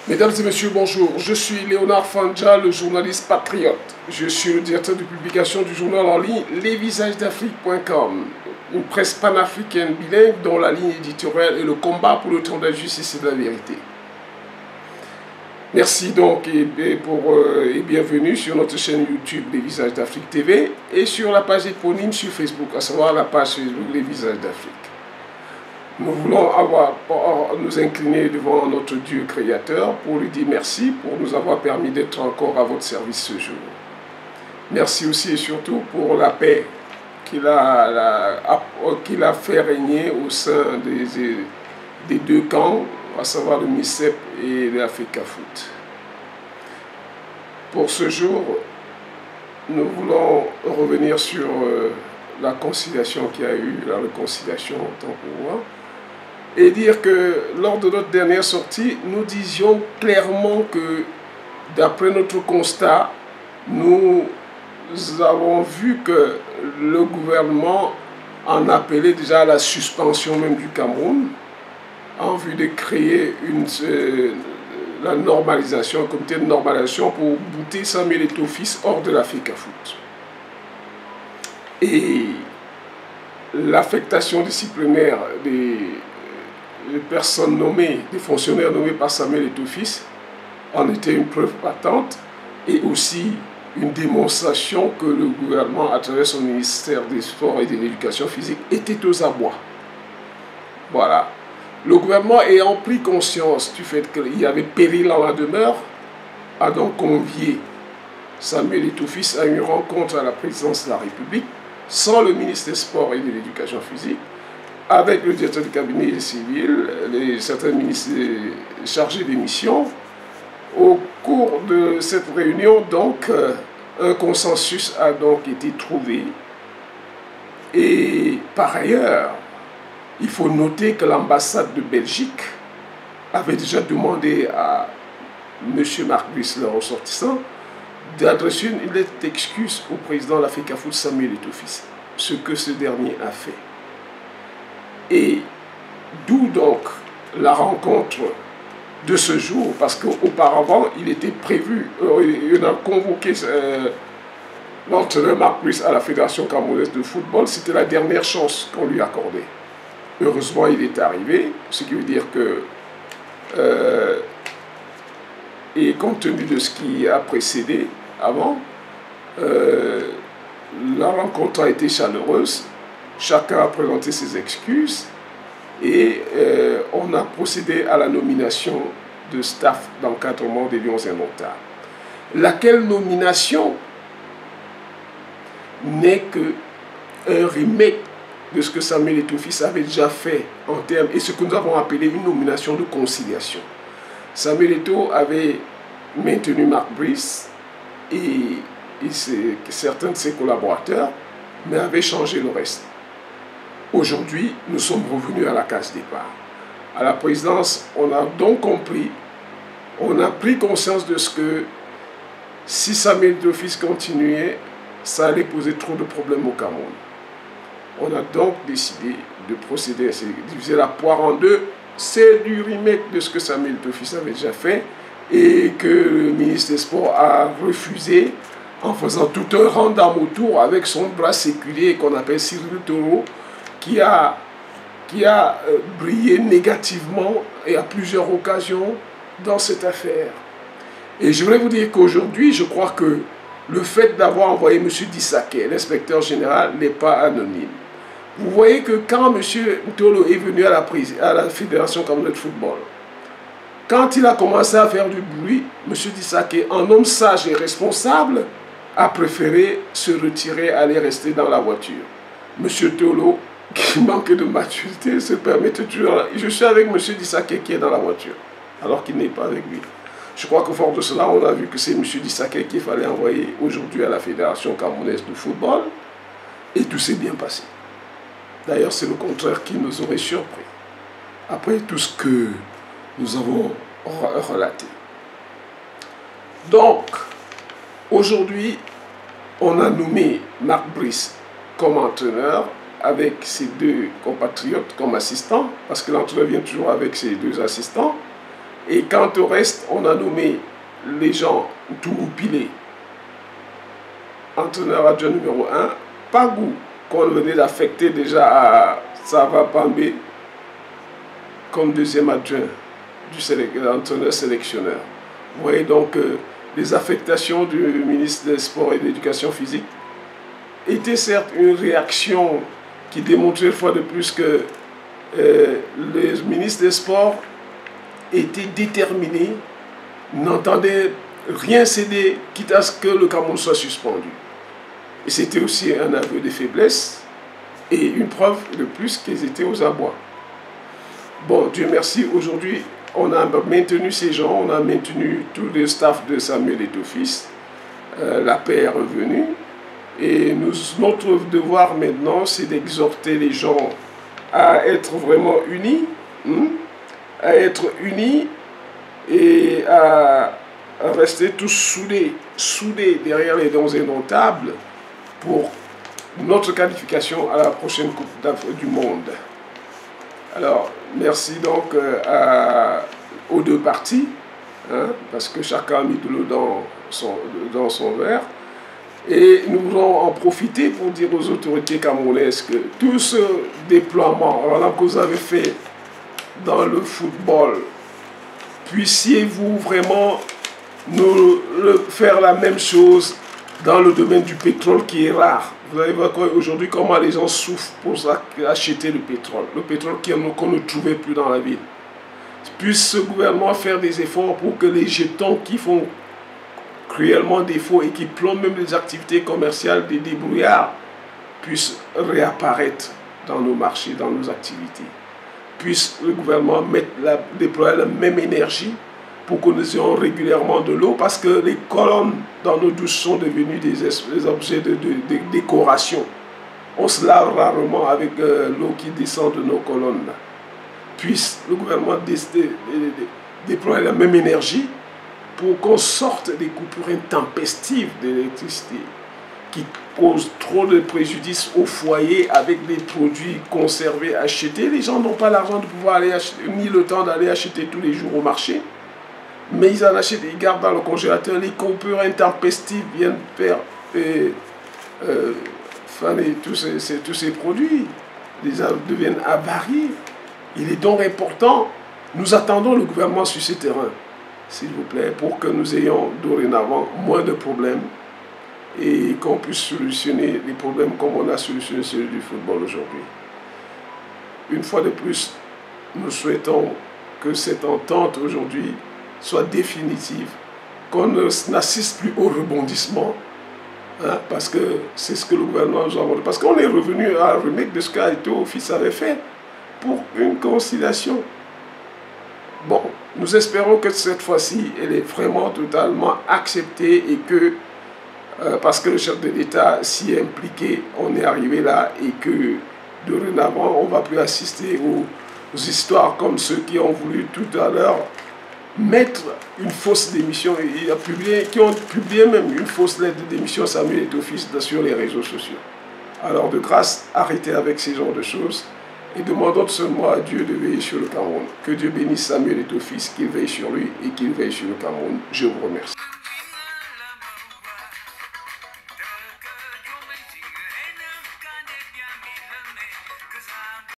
Mesdames et messieurs, bonjour. Je suis Léonard Fanja, le journaliste patriote. Je suis le directeur de publication du journal en ligne lesvisagesdafrique.com, une presse panafricaine bilingue dont la ligne éditoriale est le combat pour le temps de la justice et de la vérité. Merci donc et bienvenue sur notre chaîne YouTube Les Visages d'Afrique TV et sur la page éponyme sur Facebook, à savoir la page Facebook Les Visages d'Afrique. Nous voulons nous incliner devant notre Dieu créateur pour lui dire merci pour nous avoir permis d'être encore à votre service ce jour. Merci aussi et surtout pour la paix qu'il a fait régner au sein des deux camps, à savoir le MICEP et l'Africa Foot. Pour ce jour, nous voulons revenir sur la conciliation qu'il y a eu, la réconciliation autant pour moi, et dire que lors de notre dernière sortie, nous disions clairement que d'après notre constat, nous avons vu que le gouvernement en appelait déjà à la suspension même du Cameroun en vue de créer la normalisation, un comité de normalisation pour bouter Samuel Eto'o-Fils hors de l'Africa Foot. Et l'affectation disciplinaire des personnes nommées, des fonctionnaires nommés par Samuel Eto'o-Fils en était une preuve patente et aussi une démonstration que le gouvernement, à travers son ministère des Sports et de l'Éducation physique, était aux abois. Voilà. Le gouvernement ayant pris conscience du fait qu'il y avait péril en la demeure, a donc convié Samuel Eto'o-Fils à une rencontre à la présidence de la République, sans le ministre des Sports et de l'Éducation physique, avec le directeur du cabinet civil, certains ministres chargés des missions. Au cours de cette réunion, donc, un consensus a donc été trouvé. Et par ailleurs, il faut noter que l'ambassade de Belgique avait déjà demandé à M. Marc Brice, le ressortissant, d'adresser une lettre d'excuse au président de l'Africa Foot, Samuel Eto'o-Fils, ce que ce dernier a fait. Et d'où donc la rencontre de ce jour, parce qu'auparavant, il était prévu, il a convoqué l'entraîneur Marc Brice à la Fédération camerounaise de football, c'était la dernière chance qu'on lui accordait. Heureusement, il est arrivé, ce qui veut dire que, et compte tenu de ce qui a précédé avant, la rencontre a été chaleureuse, chacun a présenté ses excuses et on a procédé à la nomination de staff d'encadrement des Lions indomptables. Laquelle nomination n'est qu'un remake de ce que Samuel Eto'o-Fils avait déjà fait en termes, et ce que nous avons appelé une nomination de conciliation. Samuel Eto'o avait maintenu Marc Brice et certains de ses collaborateurs, mais avait changé le reste. Aujourd'hui, nous sommes revenus à la case départ. À la présidence, on a donc compris, on a pris conscience de ce que si Samuel Eto'o-Fils continuait, ça allait poser trop de problèmes au Cameroun. On a donc décidé de procéder à diviser la poire en deux. C'est du remake de ce que Samuel Eto'o-Fils avait déjà fait et que le ministre des Sports a refusé en faisant tout un randam autour avec son bras séculier qu'on appelle Cyril Toro, qui a brillé négativement et à plusieurs occasions dans cette affaire. Et je voulais vous dire qu'aujourd'hui, je crois que le fait d'avoir envoyé M. Dissaké, l'inspecteur général, n'est pas anonyme. Vous voyez que quand M. Ntolo est venu à la Fédération camerounaise de football, quand il a commencé à faire du bruit, M. Dissaké, un homme sage et responsable, a préféré se retirer, aller rester dans la voiture. M. Ntolo, qui manque de maturité, se permet de toujours... Je suis avec M. Dissaké qui est dans la voiture, alors qu'il n'est pas avec lui. Je crois qu'au fond de cela, on a vu que c'est M. Dissaké qu'il fallait envoyer aujourd'hui à la Fédération camerounaise de football, et tout s'est bien passé. D'ailleurs, c'est le contraire qui nous aurait surpris, après tout ce que nous avons relaté. Donc, aujourd'hui, on a nommé Marc Brice comme entraîneur avec ses deux compatriotes comme assistants, parce que l'entraîneur vient toujours avec ses deux assistants. Et quant au reste, on a nommé les gens Toumoupilé, entraîneur adjoint numéro 1, Pagou, qu'on venait d'affecter déjà à Sava Pambé, comme deuxième adjoint du entraîneur sélectionneur. Vous voyez donc les affectations du ministre des Sports et de l'Éducation physique étaient certes une réaction qui démontrait une fois de plus que le ministre des Sports était déterminé, n'entendait rien céder, quitte à ce que le Cameroun soit suspendu. Et c'était aussi un aveu de faiblesse et une preuve de plus qu'ils étaient aux abois. Bon, Dieu merci, aujourd'hui, on a maintenu ces gens, on a maintenu tout le staff de Samuel Eto'o-Fils. La paix est revenue. Et notre devoir maintenant, c'est d'exhorter les gens à être vraiment unis, à être unis et à rester tous soudés derrière les dons indomptables pour notre qualification à la prochaine Coupe d'Afrique du Monde. Alors, merci donc aux deux parties, parce que chacun a mis de l'eau dans son verre. Et nous voulons en profiter pour dire aux autorités camerounaises que tout ce déploiement que vous avez fait dans le football, puissiez-vous vraiment faire la même chose dans le domaine du pétrole qui est rare. Vous allez voir aujourd'hui comment les gens souffrent pour acheter le pétrole qu'on ne trouvait plus dans la ville. Puisse ce gouvernement faire des efforts pour que les jetons qui font cruellement défaut et qui plombent même les activités commerciales des débrouillards puissent réapparaître dans nos marchés, dans nos activités. Puisse le gouvernement déployer la même énergie pour que nous ayons régulièrement de l'eau, parce que les colonnes dans nos douches sont devenues des objets de décoration. On se lave rarement avec l'eau qui descend de nos colonnes. Puisse le gouvernement déployer la même énergie pour qu'on sorte des coupures intempestives d'électricité qui causent trop de préjudice au foyer avec des produits conservés, achetés. Les gens n'ont pas l'argent de pouvoir aller acheter, ni le temps d'aller acheter tous les jours au marché. Mais ils en achètent, ils gardent dans le congélateur. Les coupures intempestives viennent faire faner tous ces produits. Ils deviennent avariés. Il est donc important, nous attendons le gouvernement sur ce terrain, s'il vous plaît, pour que nous ayons dorénavant moins de problèmes et qu'on puisse solutionner les problèmes comme on a solutionné celui du football aujourd'hui. Une fois de plus, nous souhaitons que cette entente aujourd'hui soit définitive, qu'on n'assiste plus au rebondissement, parce que c'est ce que le gouvernement nous a demandé. Parce qu'on est revenu à un remake de ce qu'Eto'o-Fils avait fait pour une conciliation. Bon, nous espérons que cette fois-ci, elle est vraiment totalement acceptée et que, parce que le chef de l'État s'y est impliqué, on est arrivé là et que dorénavant, on ne va plus assister aux histoires comme ceux qui ont voulu tout à l'heure mettre une fausse démission, qui ont publié même une fausse lettre de démission à Samuel Eto'o-Fils sur les réseaux sociaux. Alors de grâce, arrêtez avec ces genres de choses et demandons seulement à Dieu de veiller sur le Cameroun. Que Dieu bénisse Samuel Eto'o-Fils, qu'il veille sur lui et qu'il veille sur le Cameroun. Je vous remercie.